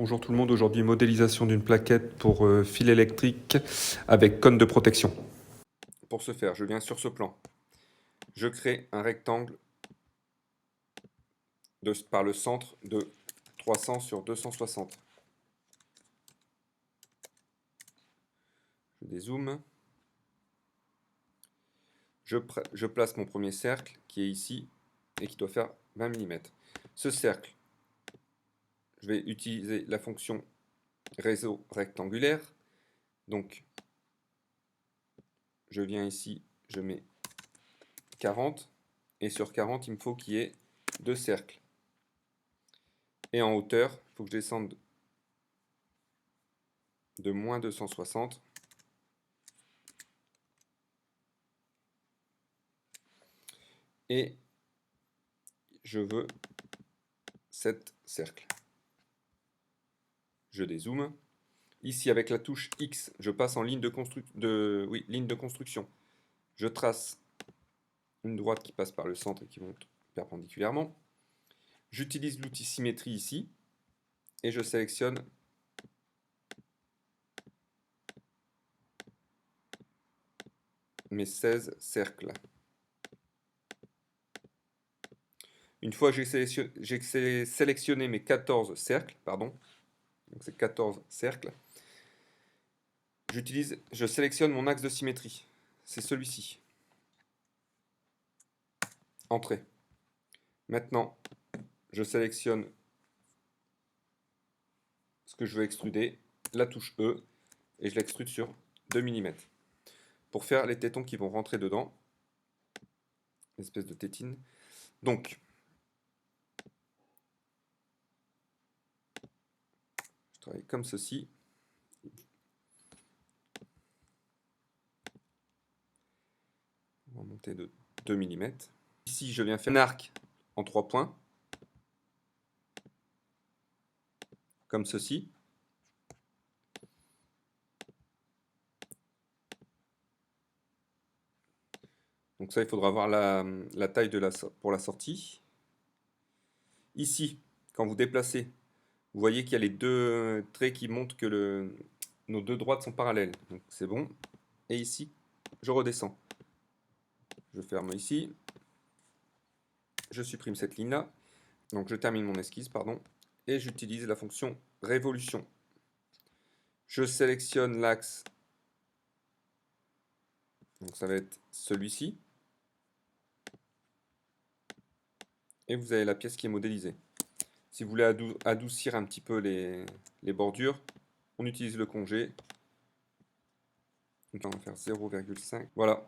Bonjour tout le monde, aujourd'hui modélisation d'une plaquette pour fil électrique avec cône de protection. Pour ce faire, je viens sur ce plan. Je crée un rectangle par le centre de 300 sur 260. Je dézoome. Je place mon premier cercle qui est ici et qui doit faire 20 mm. Ce cercle, je vais utiliser la fonction réseau rectangulaire. Donc, je viens ici, je mets 40 et sur 40, il me faut qu'il y ait deux cercles. Et en hauteur, il faut que je descende de moins 260. Et je veux 7 cercles. Je dézoome. Ici, avec la touche X, je passe en ligne de construction. Je trace une droite qui passe par le centre et qui monte perpendiculairement. J'utilise l'outil symétrie ici et je sélectionne mes 16 cercles. Une fois que j'ai sélectionné mes 14 cercles, donc c'est 14 cercles, je sélectionne mon axe de symétrie. C'est celui-ci. Entrée. Maintenant, je sélectionne ce que je veux extruder, la touche E, et je l'extrude sur 2 mm. Pour faire les tétons qui vont rentrer dedans, espèce de tétine. Donc, je travaille comme ceci. On va monter de 2 mm. Ici, je viens faire un arc en 3 points, comme ceci. Donc ça, il faudra voir la taille pour la sortie. Ici, quand vous déplacez, vous voyez qu'il y a les deux traits qui montrent que nos deux droites sont parallèles. Donc c'est bon. Et ici, je redescends. Je ferme ici. Je supprime cette ligne-là. Donc je termine mon esquisse, pardon. Et j'utilise la fonction révolution. Je sélectionne l'axe. Donc ça va être celui-ci. Et vous avez la pièce qui est modélisée. Si vous voulez adoucir un petit peu les bordures, on utilise le congé. Donc on va faire 0,5. Voilà.